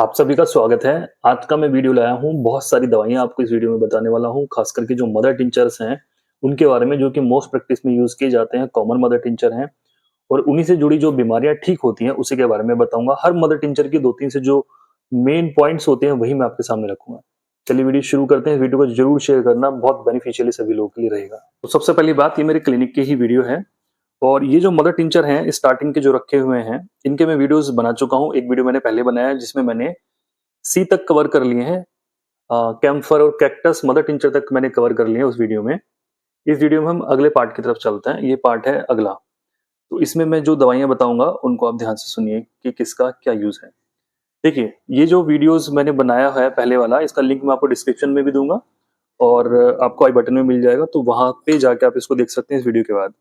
आप सभी का स्वागत है। आज का मैं वीडियो लाया हूँ, बहुत सारी दवाइयाँ आपको इस वीडियो में बताने वाला हूँ, खास करके जो मदर टिंचर्स हैं, उनके बारे में जो कि मोस्ट प्रैक्टिस में यूज़ किए जाते हैं, कॉमन मदर टिंचर हैं और उन्हीं से जुड़ी जो बीमारियाँ ठीक होती हैं, उसी के बारे में बताऊँगा। हर मदर टिंचर की 2-3 से जो मेन पॉइंट्स होते हैं, वही मैं आपके सामने रखूँगा। चलिए वीडियो शुरू करते हैं। वीडियो को ज़रूर शेयर करना, बहुत बेनिफिशियल सभी लोगों के लिए रहेगा। तो सबसे पहली बात, ये मेरे क्लिनिक की ही वीडियो है और ये जो मदर टिंचर हैं, स्टार्टिंग के जो रखे हुए हैं, इनके मैं वीडियोज़ बना चुका हूँ। एक वीडियो मैंने पहले बनाया है, जिसमें मैंने सी तक कवर कर लिए हैं। कैम्फर और कैक्टस मदर टिंचर तक मैंने कवर कर लिए हैं उस वीडियो में। इस वीडियो में हम अगले पार्ट की तरफ चलते हैं। ये पार्ट है अगला। तो इसमें मैं जो दवाइयाँ बताऊँगा, उनको आप ध्यान से सुनिए कि किसका क्या यूज़ है। देखिए, ये जो वीडियोज़ मैंने बनाया है पहले वाला, इसका लिंक मैं आपको डिस्क्रिप्शन में भी दूँगा और आपको आई बटन में मिल जाएगा, तो वहाँ पे जाके आप इसको देख सकते हैं इस वीडियो के बाद।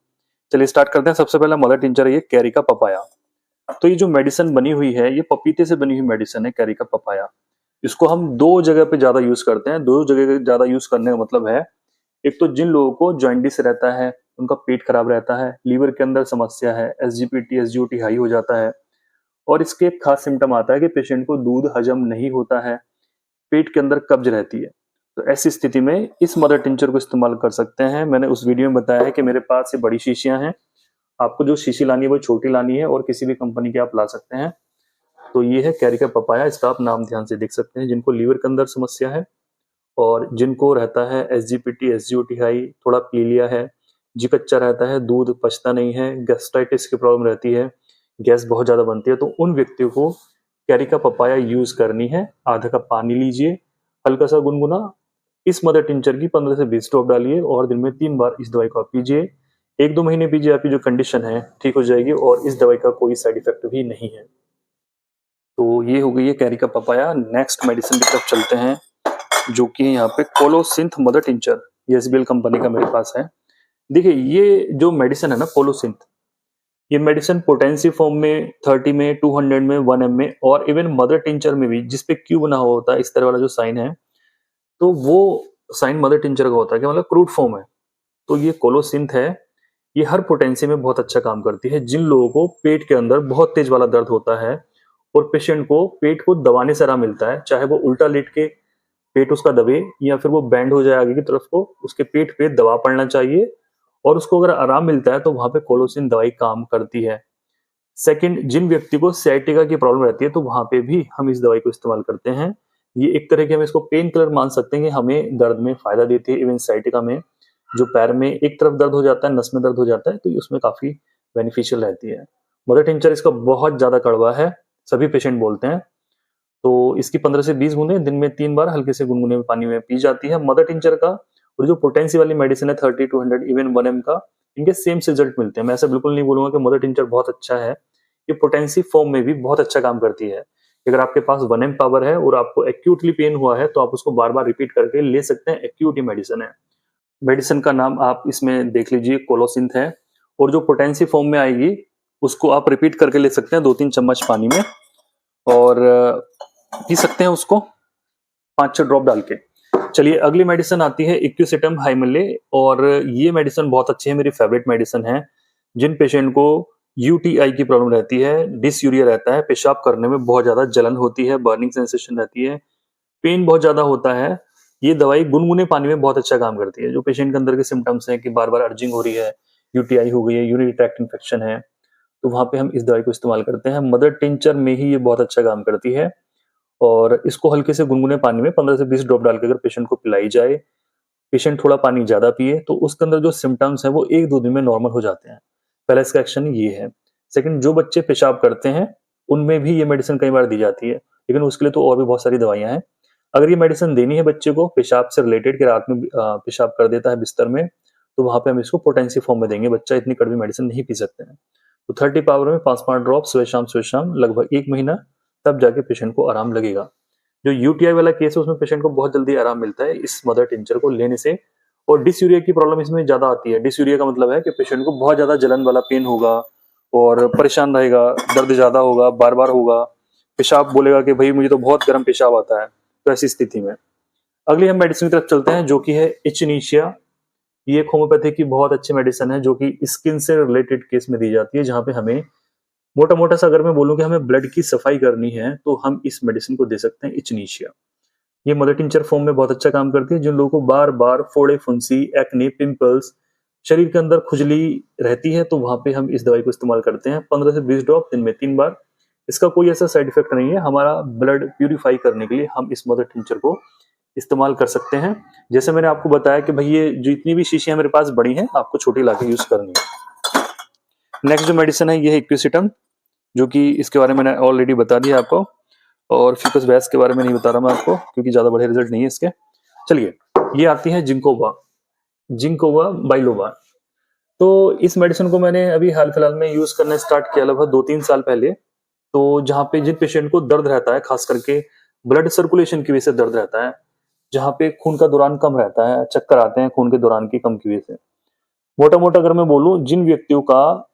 चलिए स्टार्ट करते हैं। सबसे पहला मदर टिंचर है ये कैरिका पपाया। तो ये जो मेडिसिन बनी हुई है, ये पपीते से बनी हुई मेडिसिन है, कैरिका पपाया। इसको हम 2 जगह पे ज़्यादा यूज़ करते हैं। 2 जगह ज़्यादा यूज़ करने का मतलब है, एक तो जिन लोगों को जॉन्डिस रहता है, उनका पेट खराब रहता है, लीवर के अंदर समस्या है, एसजीपीटी, एसजीओटी हाई हो जाता है और इसके एक खास सिम्पटम आता है कि पेशेंट को दूध हजम नहीं होता है, पेट के अंदर कब्ज रहती है। तो ऐसी स्थिति में इस मदर टिंचर को इस्तेमाल कर सकते हैं। मैंने उस वीडियो में बताया है कि मेरे पास ये बड़ी शीशियाँ हैं। आपको जो शीशी लानी है वो छोटी लानी है और किसी भी कंपनी की आप ला सकते हैं। तो ये है कैरिका पपाया, इसका आप नाम ध्यान से देख सकते हैं। जिनको लीवर के अंदर समस्या है और जिनको रहता है एसजीपीटी, एसजीओटी हाई, थोड़ा पीलिया है, जी कच्चा रहता है, दूध पचता नहीं है, गैस्ट्राइटिस की प्रॉब्लम रहती है, गैस बहुत ज्यादा बनती है, तो उन व्यक्तियों को कैरिका पपाया यूज करनी है। आधा कप पानी लीजिए, हल्का सा गुनगुना, इस मदर टिंचर की 15 से 20 ड्रॉप डालिए और दिन में 3 बार इस दवाई को आप पीजिए। 1-2 महीने पीजिए, आपकी जो कंडीशन है ठीक हो जाएगी और इस दवाई का कोई साइड इफेक्ट भी नहीं है। तो ये हो गई है कैरिका पपाया। नेक्स्ट मेडिसिन की तरफ चलते हैं, जो कि यहाँ पे कोलोसिंथ मदर टिंचर, ये एसबीएल कंपनी का मेरे पास है। देखिए, ये जो मेडिसिन है ना कोलोसिंथ, ये मेडिसिन पोटेंसी फॉर्म में 30 में, 200 में, 1 ml में और इवन मदर टिंचर में भी, जिसपे क्यू बना हुआ होता है, इस तरह वाला जो साइन है, तो वो साइन मदर टिंचर का होता है कि मतलब क्रूड फॉर्म है। तो ये कोलोसिंथ है, ये हर पोटेंसी में बहुत अच्छा काम करती है। जिन लोगों को पेट के अंदर बहुत तेज वाला दर्द होता है और पेशेंट को पेट को दबाने से आराम मिलता है, चाहे वो उल्टा लेट के पेट उसका दबे या फिर वो बैंड हो जाए आगे की तरफ को, उसके पेट पे दबाव पड़ना चाहिए और उसको अगर आराम मिलता है तो वहां पे कोलोसिन दवाई काम करती है। सेकंड, जिन व्यक्ति को साइटिका की प्रॉब्लम रहती है, तो वहां पे भी हम इस दवाई को इस्तेमाल करते हैं। ये एक तरह के हम इसको पेन किलर मान सकते हैं कि हमें दर्द में फायदा देती है। इवन साइटिका में जो पैर में एक तरफ दर्द हो जाता है, नस में दर्द हो जाता है, तो ये उसमें काफी बेनिफिशियल रहती है। मदर टिंचर इसका बहुत ज्यादा कड़वा है, सभी पेशेंट बोलते हैं। तो इसकी 15 से 20 बूंदें दिन में 3 बार हल्के से गुनगुने पानी में पी जाती है। मदर टिंचर का और जो पोटेंसी वाली मेडिसिन है 30 टू 100 इवन 1 ml का, इनके सेम रिजल्ट मिलते हैं। मैं ऐसा बिल्कुल नहीं बोलूंगा कि मदर टिंचर बहुत अच्छा है, ये पोटेंसी फॉर्म में भी बहुत अच्छा काम करती है। अगर आपके पास 1 ml पावर है और आपको एक्यूटली पेन हुआ है, तो आप उसको बार बार रिपीट करके ले सकते हैं। एक्यूट मेडिसिन है। मेडिसिन का नाम आप इसमें देख लीजिए, कोलोसिंथ है। और जो पोटेंसी फॉर्म में आएगी, उसको आप रिपीट करके ले सकते हैं 2-3 चम्मच पानी में और पी सकते हैं उसको 5-6 ड्रॉप डाल के। चलिए अगली मेडिसिन आती है इक्विसेटम हाइमले और ये मेडिसिन बहुत अच्छी है, मेरी फेवरेट मेडिसिन है। जिन पेशेंट को यूटीआई की प्रॉब्लम रहती है, डिसयूरिया रहता है, पेशाब करने में बहुत ज्यादा जलन होती है, बर्निंग सेंसेशन रहती है, पेन बहुत ज्यादा होता है, ये दवाई गुनगुने पानी में बहुत अच्छा काम करती है। जो पेशेंट के अंदर के सिम्टम्स हैं कि बार बार अर्जिंग हो रही है, यूटीआई हो गई है, यूरिनरी ट्रैक्ट इन्फेक्शन है, तो वहां पे हम इस दवाई को इस्तेमाल करते हैं। मदर टिंचर में ही ये बहुत अच्छा काम करती है और इसको हल्के से गुनगुने पानी में 15 से 20 ड्रॉप डाल के अगर पेशेंट को पिलाई जाए, पेशेंट थोड़ा पानी ज्यादा पिए, तो उसके अंदर जो सिम्टम्स हैं वो 1-2 दिन में नॉर्मल हो जाते हैं। पहला इसका एक्शन ये है। सेकंड, जो बच्चे पेशाब करते हैं, उनमें भी ये मेडिसिन कई बार दी जाती है, लेकिन उसके लिए तो और भी बहुत सारी दवाइयां हैं। अगर ये मेडिसिन देनी है बच्चे को पेशाब से रिलेटेड, कि रात में पेशाब कर देता है बिस्तर में, तो वहां पे हम इसको पोटेंसी फॉर्म में देंगे। बच्चा इतनी कड़वी मेडिसिन नहीं पी सकते हैं। तो 30 पावर में 5-5 ड्रॉप सुबह शाम लगभग 1 महीना, तब जाके पेशेंट को आराम लगेगा। जो यूटीआई वाला केस है, उसमें पेशेंट को बहुत जल्दी आराम मिलता है इस मदर टिंचर को लेने से। और डिसयूरिया की प्रॉब्लम इसमें ज्यादा आती है। डिसयूरिया का मतलब है कि पेशेंट को बहुत ज्यादा जलन वाला पेन होगा और परेशान रहेगा, दर्द ज्यादा होगा, बार बार होगा, पेशाब बोलेगा कि भाई मुझे तो बहुत गर्म पेशाब आता है। तो ऐसी स्थिति में अगली हम मेडिसिन की तरफ चलते हैं, जो कि है इचिनीशिया। ये एक होम्योपैथी की बहुत अच्छी मेडिसिन है, जो कि स्किन से रिलेटेड केस में दी जाती है, जहां पे हमें मोटा मोटा सा अगर मैं बोलूँ कि हमें ब्लड की सफाई करनी है तो हम इस मेडिसिन को दे सकते हैं, इचनीशिया। ये मदर टिंचर फॉर्म में बहुत अच्छा काम करती है। जिन लोगों को बार बार फोड़े फुंसी, एक्ने, पिंपल्स, शरीर के अंदर खुजली रहती है, तो वहां पे हम इस दवाई को इस्तेमाल करते हैं। 15 से 20 ड्रॉप दिन में 3 बार। इसका कोई ऐसा साइड इफेक्ट नहीं है। हमारा ब्लड प्यूरिफाई करने के लिए हम इस मदर टिंचर को इस्तेमाल कर सकते हैं। जैसे मैंने आपको बताया कि भाई ये जितनी भी शीशियां मेरे पास बड़ी हैं, आपको छोटी लाके यूज करनी है। नेक्स्ट जो मेडिसिन है ये है इक्विसिटम, जो कि इसके बारे में मैंने ऑलरेडी बता दिया आपको। और फिकस वैस के बारे में नहीं बता रहा मैं आपको, क्योंकि ज्यादा बड़े रिजल्ट नहीं है इसके। चलिए, ये आती है जिंकोवा, जिंकोवा बाइलोबा। तो इस मेडिसिन को मैंने अभी हाल फिलहाल में यूज करना स्टार्ट किया, लगभग 2-3 साल पहले। तो जहाँ पे जिन पेशेंट को दर्द रहता है, खास करके ब्लड सर्कुलेशन की वजह से दर्द रहता है, जहाँ पे खून का दौरान कम रहता है, चक्कर आते हैं खून के दौरान की कम की वजह से, मोटा मोटा अगर मैं बोलूं, जिन व्यक्तियों का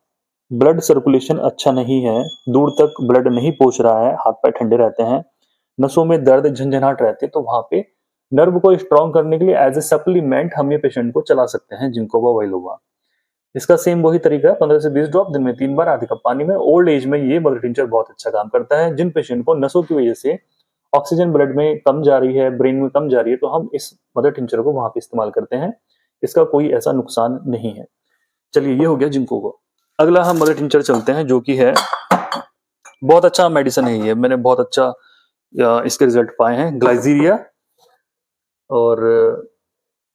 ब्लड सर्कुलेशन अच्छा नहीं है, दूर तक ब्लड नहीं पहुंच रहा है, हाथ पैर ठंडे रहते हैं, नसों में दर्द झंझनाहट रहते हैं, तो वहां पे नर्व को स्ट्रॉन्ग करने के लिए एज ए सप्लीमेंट हम ये पेशेंट को चला सकते हैं, जिंकोवा वाइलोवा। इसका सेम वही तरीका है, 15 से 20 ड्रॉप दिन में 3 बार, आधे कप पानी में। ओल्ड एज में ये मदर टिंचर बहुत अच्छा काम करता है। जिन पेशेंट को नसों की वजह से ऑक्सीजन ब्लड में कम जा रही है, ब्रेन में कम जा रही है, तो हम इस मदर टिंचर को वहां पे इस्तेमाल करते हैं। इसका कोई ऐसा नुकसान नहीं है। चलिए, ये हो गया जिंको को। अगला हम मदर टिंचर चलते हैं, जो कि है बहुत अच्छा मेडिसिन है। ये मैंने बहुत अच्छा इसके रिजल्ट पाए हैं, ग्लाइजीरिया। और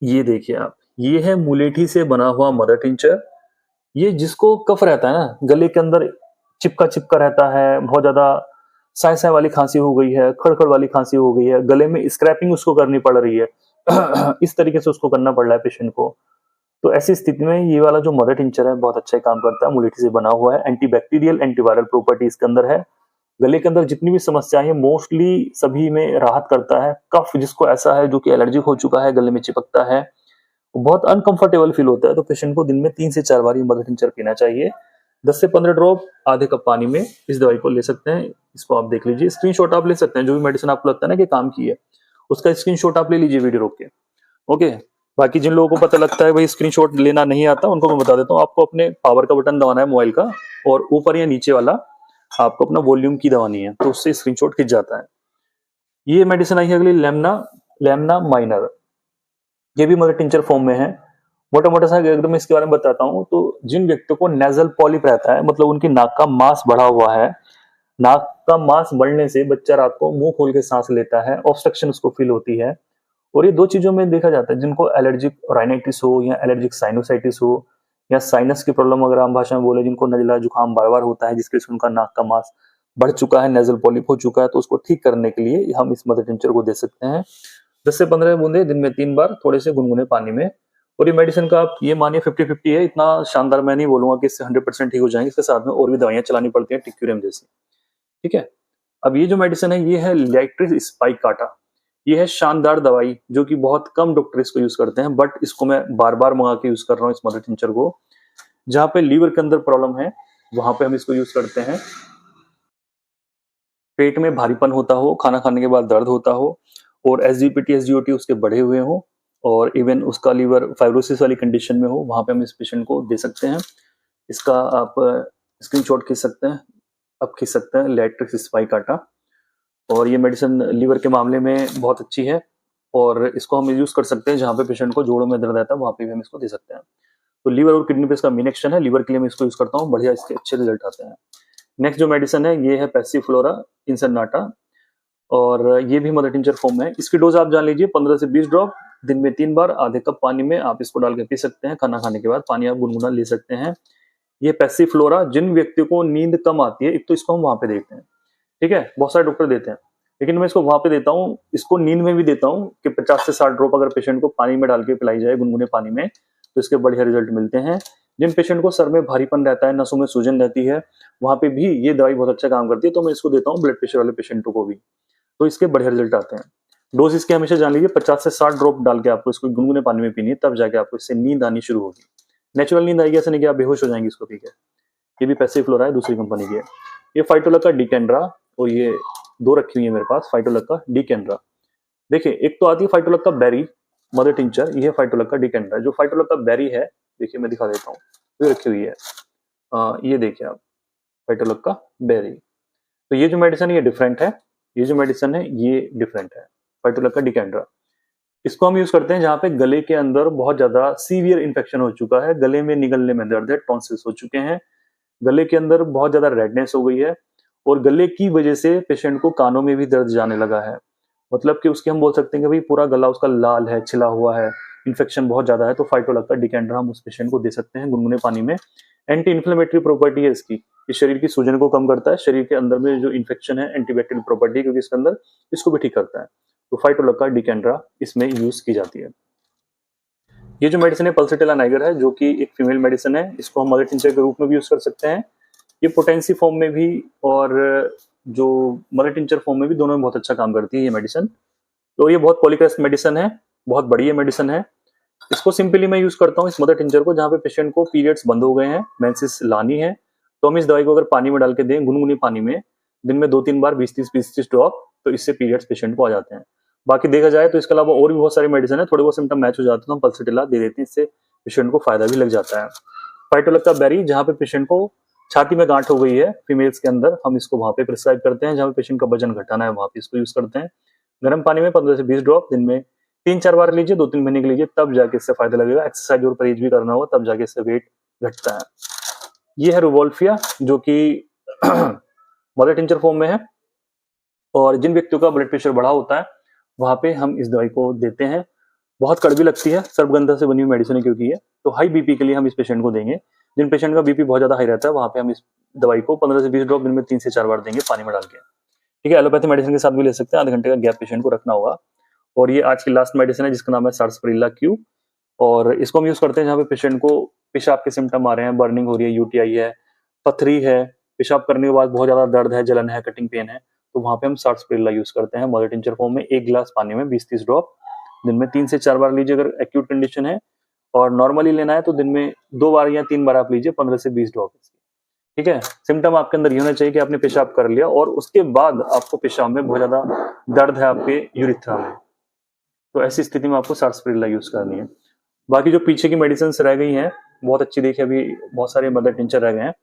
ये देखिए आप, ये है मुलेठी से बना हुआ मदर टिंचर। ये जिसको कफ रहता है ना, गले के अंदर चिपका चिपका रहता है, बहुत ज्यादा साय साय वाली खांसी हो गई है, खड़खड़ वाली खांसी हो गई है, गले में स्क्रैपिंग उसको करनी पड़ रही है इस तरीके से उसको करना पड़ रहा है पेशेंट को। तो ऐसी स्थिति में ये वाला जो मदर टिंचर है बहुत अच्छा काम करता है, मुलेठी से बना हुआ है। एंटीबैक्टीरियल, एंटीवायरल प्रॉपर्टी इसके अंदर है। गले के अंदर जितनी भी समस्याएं हैं मोस्टली सभी में राहत करता है। कफ जिसको ऐसा है, जो कि एलर्जिक हो चुका है, गले में चिपकता है, बहुत अनकंफर्टेबल फील होता है, तो पेशेंट को दिन में 3 से 4 बार ये मदर टिंचर पीना चाहिए। 10 से 15 ड्रॉप आधे कप पानी में इस दवाई को ले सकते हैं। इसको आप देख लीजिए, स्क्रीनशॉट आप ले सकते हैं। जो भी मेडिसिन आपको लगता है ना कि काम की है, उसका स्क्रीनशॉट आप ले लीजिए वीडियो रोक के। ओके। बाकी जिन लोगों को पता लगता है भाई स्क्रीनशॉट लेना नहीं आता, उनको मैं बता देता हूँ, आपको अपने पावर का बटन दबाना है मोबाइल का, और ऊपर या नीचे वाला आपको अपना वॉल्यूम की दबानी है, तो उससे स्क्रीनशॉट खिंच जाता है। ये मेडिसिन आई है अगली, लेमना, लेमना माइनर। ये भी मदर टिंचर फॉर्म में है। मोटा मोटा सा अगर मैं इसके बारे में बताता हूँ, तो जिन व्यक्तियों को नेजल पॉलिप रहता है, मतलब उनकी नाक का मांस बढ़ा हुआ है, नाक का मांस बढ़ने से बच्चा रात को मुंह खोल के सांस लेता है, ऑब्स्ट्रक्शन उसको फील होती है। और ये 2 चीजों में देखा जाता है, जिनको एलर्जिक राइनाइटिस हो या एलर्जिक साइनोसाइटिस हो, या साइनस की प्रॉब्लम अगर आम भाषा में बोले, जिनको नजला जुकाम बार बार होता है, जिसके वजह से उनका नाक का मांस बढ़ चुका है, नेजल पॉलिप हो चुका है, तो उसको ठीक करने के लिए हम इस मदर टिंचर को दे सकते हैं। 10 से 15 बूंदे दिन में 3 बार, थोड़े से गुनगुने पानी में। और ये मेडिसिन का आप ये मानिए 50-50 है। इतना शानदार मैं नहीं बोलूंगा कि इससे 100% ठीक हो जाएंगे, इसके साथ में और भी दवाइयां चलानी पड़ती हैं, टिक्यूरियम जैसी। ठीक है। अब ये जो मेडिसिन है, ये है लैक्ट्रिस स्पाइकाटा। ये है शानदार दवाई, जो कि बहुत कम डॉक्टर इसको यूज करते हैं, बट इसको मैं बार बार मंगा के यूज कर रहा हूँ इस मदर टिंचर को। जहाँ पे लीवर के अंदर प्रॉब्लम है, वहां पे हम इसको यूज करते हैं। पेट में भारीपन होता हो, खाना खाने के बाद दर्द होता हो, और एसजीपीटी एसजीओटी उसके बढ़े हुए हो, और इवन उसका लीवर फाइब्रोसिस वाली कंडीशन में हो, वहां पे हम इस पेशेंट को दे सकते हैं। इसका आप स्क्रीनशॉट खींच सकते हैं, अब खींच सकते हैं, लैट्रिक्स स्पाइकाटा। और ये मेडिसिन लीवर के मामले में बहुत अच्छी है, और इसको हम यूज कर सकते हैं जहाँ पे पेशेंट को जोड़ों में दर्द रहता है, वहां पे भी हम इसको दे सकते हैं। तो लीवर और किडनी पे इसका मेन एक्शन है, लीवर के लिए मैं इसको यूज करता हूँ, बढ़िया इसके अच्छे रिजल्ट आते हैं। नेक्स्ट जो मेडिसिन है, ये है पैसिफ्लोरा इंसरनाटा, और ये भी मदर टिंचर फॉर्म में है। इसकी डोज आप जान लीजिए, 15 से 20 ड्रॉप दिन में 3 बार, आधे कप पानी में आप इसको डाल के पी सकते हैं। खाना खाने के बाद पानी आप गुनगुना ले सकते हैं। ये पैसिफ्लोरा, जिन व्यक्तियों को नींद कम आती है, एक तो इसको हम वहां पे देते हैं, ठीक है, बहुत सारे डॉक्टर देते हैं, लेकिन मैं इसको वहां पे देता हूँ, इसको नींद में भी देता हूँ कि 50 से 60 ड्रॉप अगर पेशेंट को पानी में डाल के पिलाई जाए गुनगुने पानी में, तो इसके बढ़िया रिजल्ट मिलते हैं। जिन पेशेंट को सर में भारीपन रहता है, नसों में सूजन रहती है, वहां पे भी ये दवाई बहुत अच्छा काम करती है, तो मैं इसको देता हूँ ब्लड प्रेशर वाले पेशेंटों को भी, तो इसके बढ़िया रिजल्ट आते हैं। डोज इसके हमेशा जान लीजिए 50 से 60 ड्रॉप डाल के आपको इसको गुनगुने पानी में पीनी है, तब जाके आपको इससे नींद आनी शुरू होगी। नेचुरल नींद आएगी, ऐसा नहीं कि आप बेहोश हो जाएंगे इसको पी के। ये भी पैसिफ्लोरा है, दूसरी कंपनी की है। ये फाइटोलक का डिकेंड्रा, और ये 2 रखी हुई है मेरे पास, फाइटोलक का डिकेंड्रा। देखिए, एक तो आती है फाइटोलक का बेरी मदर टिंचर, ये फाइटोलक का डिकेंड्रा। जो फाइटोलक का बेरी है, देखिए मैं दिखा देता हूँ, ये रखी हुई है। ये देखिए आप, फाइटोलक्का बेरी। तो ये जो मेडिसिन ये डिफरेंट है, ये जो मेडिसिन है ये डिफरेंट है, फाइटोलक्का डिकेंड्रा। इसको हम यूज करते हैं जहाँ पे गले के अंदर बहुत ज्यादा सीवियर इन्फेक्शन हो चुका है, गले में निगलने में दर्द है, टॉन्सिल्स हो चुके हैं, गले के अंदर बहुत ज्यादा रेडनेस हो गई है और गले की वजह से पेशेंट को कानों में भी दर्द जाने लगा है। मतलब कि उसके हम बोल सकते हैं कि भाई पूरा गला उसका लाल है, छिला हुआ है, इन्फेक्शन बहुत ज्यादा है, तो फाइटोलक्का डिकेंड्रा हम उस पेशेंट को दे सकते हैं गुनगुने पानी में। एंटी इन्फ्लेमेटरी प्रॉपर्टी है इसकी, इस शरीर की सूजन को कम करता है, शरीर के अंदर में जो इन्फेक्शन है एंटीबैक्टीरियल प्रॉपर्टी क्योंकि इसके अंदर, इसको भी ठीक करता है। तो फाइटोलक्का डिकेंड्रा इसमें यूज की जाती है। ये जो मेडिसिन है पल्सटिला नाइगर है, जो कि एक फीमेल मेडिसिन है, इसको हम मदर टिंचर के रूप में भी यूज कर सकते हैं। ये पोटेंसी फॉर्म में भी और जो मदर टिंचर फॉर्म में भी, दोनों में बहुत अच्छा काम करती है ये मेडिसिन। तो ये बहुत पॉलीक्रेस्ट मेडिसिन है, बहुत बढ़िया मेडिसिन है। इसको सिंपली मैं यूज करता हूँ इस मदर टिंचर को, जहाँ पे पेशेंट को पीरियड्स बंद हो गए हैं, मेंसेस लानी है, तो हम इस दवाई को अगर पानी में डाल के दें गुनगुनी पानी में, दिन में 2-3 बार 20-30 ड्रॉप, तो इससे पीरियड्स पेशेंट को आ जाते हैं। बाकी देखा जाए तो इसके अलावा और भी बहुत सारी मेडिसिन है, थोड़े बहुत सिम्टम मैच हो जाते हैं तो हम पल्सटिला दे देते हैं, इससे पेशेंट को फायदा भी लग जाता है। फाइटोलक्का बेरी, जहाँ पे पेशेंट को छाती में गांठ हो गई है फीमेल्स के अंदर, हम इसको वहां पे प्रिस्क्राइब करते हैं, जहाँ पे पेशेंट का वजन घटाना है वहां पे इसको यूज करते हैं। गर्म पानी में 15 से 20 ड्रॉप दिन में 3-4 बार लीजिए, 2-3 महीने के लीजिए, तब जाके इससे फायदा लगेगा। एक्सरसाइज और परहेज भी करना होगा, तब जाके इससे वेट घटता है। ये है रुवोल्फिया, जो कि मदर टिंचर फॉर्म में है, और जिन व्यक्तियों का ब्लड प्रेशर बढ़ा होता है वहां पे हम इस दवाई को देते हैं। बहुत कड़वी लगती है, सर्पगंधा से बनी हुई मेडिसिन है क्योंकि ये, तो हाई बीपी के लिए हम इस पेशेंट को देंगे। जिन पेशेंट का बीपी बहुत ज्यादा हाई रहता है वहां पे हम इस दवाई को 15 से 20 ड्रॉप दिन में 3 से 4 बार देंगे पानी में डाल के। ठीक है, एलोपैथी मेडिसिन के साथ भी ले सकते हैं, आधे घंटे का गैप पेशेंट को रखना होगा। और ये आज की लास्ट मेडिसिन है जिसका नाम है सार्सप्रिला क्यू, और इसको हम यूज करते हैं जहाँ पे पेशेंट को पेशाब के सिम्टम आ रहे हैं, बर्निंग हो रही है, यूटीआई है, पथरी है, पेशाब करने के बाद बहुत ज्यादा दर्द है, जलन है, कटिंग पेन है, तो वहां पे हम सार्सप्रिला यूज करते हैं मदर टिंचर फॉर्म में। 1 गिलास पानी में 20-30 ड्रॉप, दिन में 3 से 4 बार लीजिए अगर एक्यूट कंडीशन है, और नॉर्मली लेना है तो दिन में 2 बार या 3 बार आप लीजिए, 15 से 20 ड्रॉप। ठीक है, सिम्टम आपके अंदर ये होना चाहिए कि आपने पेशाब कर लिया और उसके बाद आपको पेशाब में बहुत ज्यादा दर्द है आपके यूरिथ्रा में, तो ऐसी स्थिति में आपको सार्सप्रिला यूज करनी है। बाकी जो पीछे की मेडिसिन रह गई हैं बहुत अच्छी, देखिए अभी बहुत सारे मदर टिंचर रह गए हैं,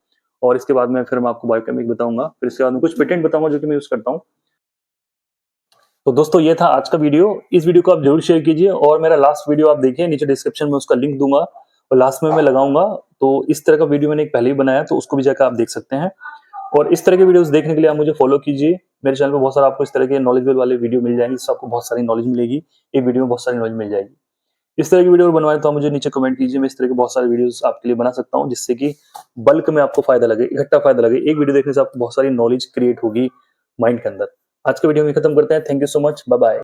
और इसके बाद में फिर मैं आपको बायोकेमिक बताऊंगा, फिर इसके बाद में कुछ पेटेंट बताऊंगा जो कि मैं यूज करता हूँ। तो दोस्तों ये था आज का वीडियो, इस वीडियो को आप जरूर शेयर कीजिए, और मेरा लास्ट वीडियो आप देखिए, नीचे डिस्क्रिप्शन में उसका लिंक दूंगा और लास्ट में मैं लगाऊंगा। तो इस तरह का वीडियो मैंने एक पहले ही बनाया, तो उसको भी जाकर आप देख सकते हैं। और इस तरह के वीडियोस देखने के लिए आप मुझे फॉलो कीजिए, मेरे चैनल पर बहुत सारा आपको इस तरह के नॉलेजेबल वाले वीडियो मिल जाएंगे, जिससे आपको बहुत सारी नॉलेज मिलेगी, एक वीडियो में बहुत सारी नॉलेज मिल जाएगी। इस तरह की वीडियो बनवाए तो आप मुझे नीचे कमेंट कीजिए, मैं इस तरह के बहुत सारे वीडियोस आपके लिए बना सकता हूँ, जिससे कि बल्क में आपको फायदा लगे, इकट्ठा फायदा लगे। एक वीडियो देखने से आपको बहुत सारी नॉलेज क्रिएट होगी माइंड के अंदर। आज का वीडियो में खत्म करते हैं, thank you so much, bye bye.